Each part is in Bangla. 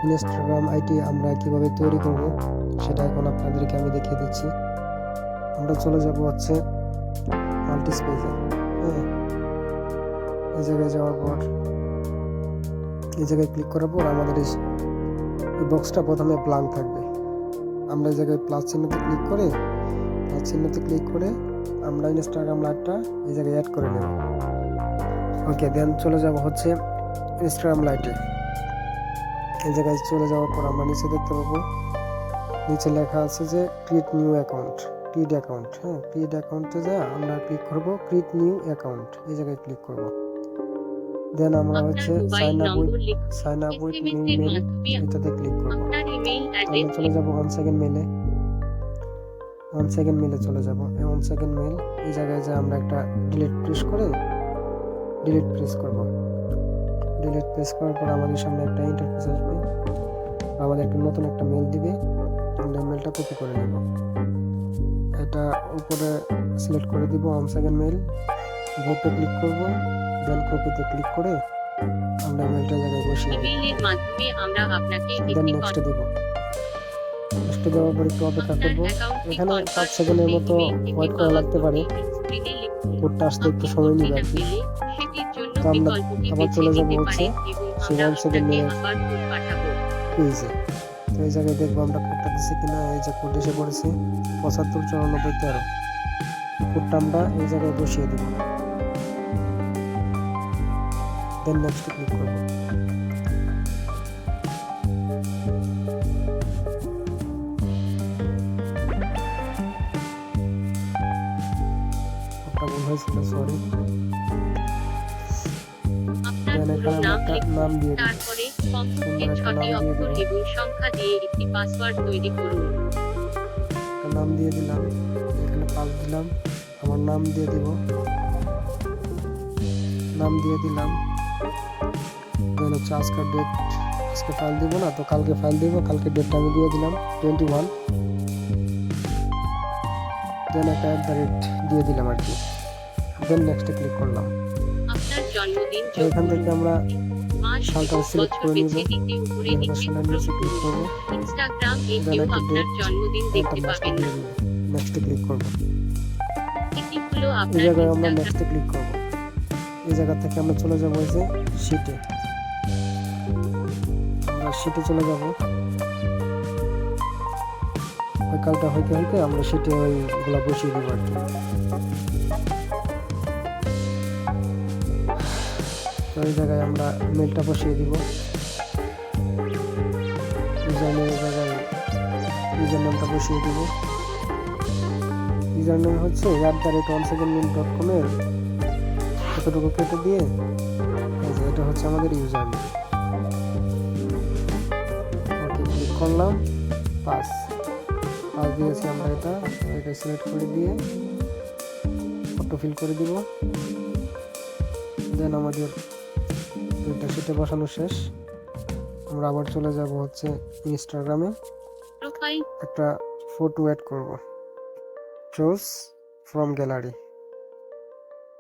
ইনস্টাগ্রাম আইডি আমরা কিভাবে তৈরি করব সেটা এখন আপনাদেরকে আমি দেখিয়ে দিচ্ছি। আমরা চলে যাব হচ্ছে মাল্টিস্পেসে। হ্যাঁ, এই জায়গায় যাওয়ার পর এই জায়গায় ক্লিক করার পর আমাদের এই বক্সটা প্রথমে ব্ল্যাঙ্ক থাকবে। আমরা এই জায়গায় প্লাস চিহ্নতে ক্লিক করে আমরা ইনস্টাগ্রাম লাইভটা এই জায়গায় অ্যাড করে নেব। ওকে, দেন চলে যাব হচ্ছে ইনস্টাগ্রাম লাইটে। এই জায়গায় চলে যাওয়ার পর আমরা নিচে দেখতে পাবো, নিচে লেখা আছে যে ক্রিয়েট নিউ অ্যাকাউন্ট। হ্যাঁ, ক্রিয়েট অ্যাকাউন্টে যা আমরা ক্লিক করব ক্রিয়েট নিউ অ্যাকাউন্ট, এই জায়গায় ক্লিক করব। দেন আমরা হচ্ছে sign up with new email, এটাতে ক্লিক করব। আমরা চলে যাব ওয়ান সেকেন্ড মেলে চলে যাব। ওয়ান সেকেন্ড মেল, এই জায়গায় যে আমরা একটা ডিলিট প্রেস করব। ডিলিট প্রেস করার পর আমাদের সামনে একটা ইন্টারফেস আসবে, আমাদেরকে নতুন একটা মেল দিবে। আমরা মেলটা কপি করে নেব, এটা উপরে সিলেক্ট করে দিব ওয়ান সেকেন্ড মেল, বোতে ক্লিক করব, দেন কপিতে ক্লিক করে আমরা মেলটা জায়গায় বসিয়ে ইমেইলের মাধ্যমে আমরা আপনাকে দেন নেক্সট দেব। নেক্সট দেওয়ার পর একটু অপেক্ষা করব। এখানে 5 সেকেন্ডের মতো ওয়েট করা লাগতে পারে, কোডটা আসতে একটু সময় নেবে আর কি। তো আমরা আবার চলে যাব হচ্ছে সেই 1 সেকেন্ড মেলের পেজে। তো এই জায়গায় দেখবো আমরা কোডটা দিচ্ছি কিনা। এই যে কোড এসে পড়েছে 759413, কোডটা আমরা এই জায়গায় বসিয়ে দেব। দেন নেক্সট ক্লিক করব। কোডটা ভুল হয়েছিল, সরি। দেন এখানে আমরা নাম দিয়ে দেব, তারপরে কমপক্ষে 6টি অক্ষর এবং সংখ্যা দিয়ে একটি পাসওয়ার্ড তৈরি করুন। নাম দিয়ে দিলাম, এখানে পাস দিলাম, আমার নাম দিয়ে দিব, দেন হচ্ছে আজকের ডেট, আজকে ফাইল দিব না তো কালকে ফাইল দিব, কালকে ডেটটা আমি দিয়ে দিলাম 21, দেন একটা দিয়ে দিলাম আর কি। দেন নেক্সটে ক্লিক করলাম। আপনার জন্মদিন এখান থেকে আমরা সালটা সিলেক্ট করে নিব, উপরে একটি ক্লিক করব, ইনস্টাগ্রাম দেন একটা আপনার জন্মদিন দেখতে পাবেন না। নেক্সটে ক্লিক করব। এটি হলো এই আপনার জায়গায় আমরা নেক্সটে ক্লিক করব। এই জায়গা থেকে আমরা চলে যাব এই যে শিটে, আমরা শিটে চলে যাব। ওই কালটা হইতে আমরা শিটে ওইগুলা বসিয়ে দিব আর কি। তো এই জায়গায় আমরা মেলটা বসিয়ে দিব। ইউজার নেমটা বসিয়ে দিব। ইউজার নেম হচ্ছে @1secondmail.com এর এতটুকু কেটে দিয়ে এটা হচ্ছে আমাদের ইউজার নেম। ওকে, ক্লিক করলাম, পাস দিয়েছি আমরা, এটা সিলেক্ট করে দিয়ে ফটো ফিল করে দিব। দেন আমাদের দুইটা সেটে বসানো শেষ। আমরা আবার চলে যাব হচ্ছে ইনস্টাগ্রামে, একটা ফটো অ্যাড করব, চুজ ফ্রম গ্যালারি।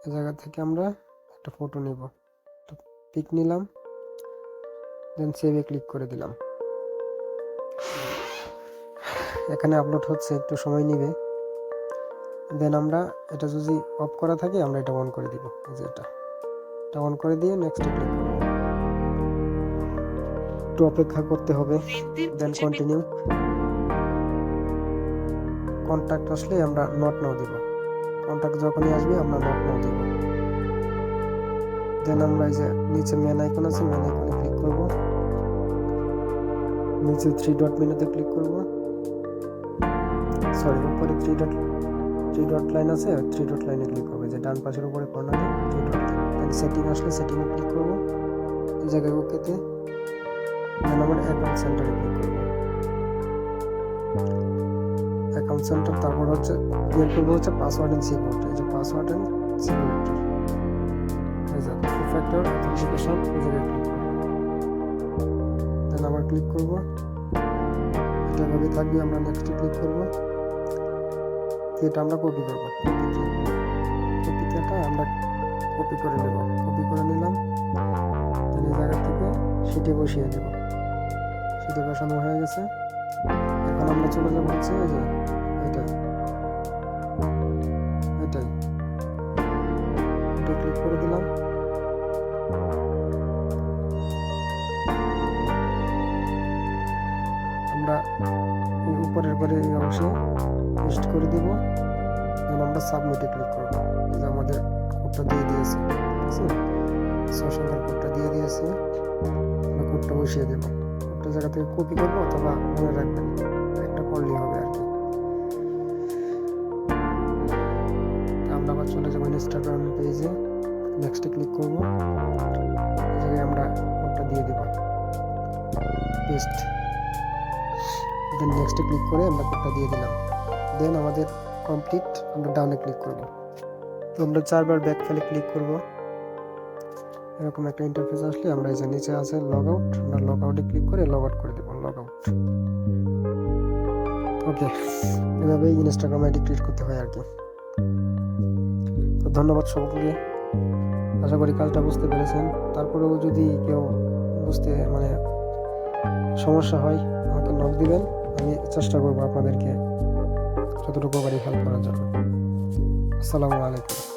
এই জায়গা থেকে আমরা একটা ফটো নেব, তো পিক নিলাম, দেন সেভে ক্লিক করে দিলাম। এখানে আপলোড হচ্ছে, একটু সময় নেবে। দেন আমরা এটা যদি অফ করা থাকে আমরা এটা অন করে দিব, এই যে এটা অন করে দিয়ে নেক্সটে ক্লিক করব। একটু অপেক্ষা করতে হবে, দেন কন্টিনিউ। কন্ট্যাক্ট আসলে আমরা নট নাও দিব, কন্ট্যাক্ট যখনই আসবে আমরা নট নাও দিব। দেন আমরা এই যে নিচে মেন আইকন আছে, মেন আইকনে ক্লিক করব, নিচে 3 ডট মেনুতে ক্লিক করব, সরি উপরে 3 ডট লাইন আছে, 3 ডট লাইনে ক্লিক করব, যে ডান পাশের উপরে কর্নারে 3 ডট লাইন। দেন সেটিং আসলে সেটিংয়ে ক্লিক করব, এই জায়গায় ওকেতে। দেন আমরা অ্যাকাউন্ট সেন্টারে ক্লিক করব, অ্যাকাউন্ট সেন্টার, তারপর হচ্ছে ক্লিক করব হচ্ছে পাসওয়ার্ড এন্ড সিকিউরিটি, এই যে পাসওয়ার্ড এন্ড সিকিউরিটি, এই যে টু ফ্যাক্টর অথেন্টিকেশন, এই জায়গায় ক্লিক করব। দেন আবার ক্লিক করব, এটা ভাবে থাকবে, আমরা নেক্সটে ক্লিক করব। এটা আমরা কপি করব, কপিটা আমরা কপি করে নেব, কপি করে নিলাম। এই জায়গা থেকে সেটি বসিয়ে দেব, ফিতে বসানো হয়ে গেছে। এখন আমরা চলে যাবো হচ্ছে এই যে এটাই এটাই এটা ক্লিক করে দিলাম। আমরা এই উপরের ঘরে এই অংশে পেস্ট করে দিব। এখন আমরা সাবমিটে ক্লিক করব। এই যে আমাদের কোডটা দিয়ে দিয়েছে, ঠিক আছে, সংখ্যার কোডটা দিয়ে দিয়েছে। আমরা কোডটা বসিয়ে দেব। কোডটা জায়গা থেকে কপি করবো অথবা মনে রাখবেন, একটা করলেই হবে আর কি। আমরা আবার চলে যাবো ইনস্টাগ্রাম পেজে, নেক্সটে ক্লিক করব। এই জায়গায় আমরা কোডটা দিয়ে দেব, পেস্ট। দেন নেক্সটে ক্লিক করে আমরা কোডটা দিয়ে দিলাম। দেন আমাদের কমপ্লিট। আমরা ডাউনে ক্লিক করব। তো আমরা 4 বার ব্যাক ফাইলে ক্লিক করব। এরকম একটা ইন্টারফেস আসলে আমরা এই যে নিচে আছে লগ আউট, আমরা লগ আউটে ক্লিক করে লগ আউট করে দেব, লগ আউট। ওকে, এভাবেই ইনস্টাগ্রাম আইডি ক্রিয়েট করতে হয় আর কি। তো ধন্যবাদ সকলকে, আশা করি কাজটা বুঝতে পেরেছেন। তারপরেও যদি কেউ বুঝতে মানে সমস্যা হয় আমাকে নক দিবেন, আমি চেষ্টা করবো আপনাদেরকে যতটুকু পারি হেল্প করার জন্য। আসসালামু আলাইকুম।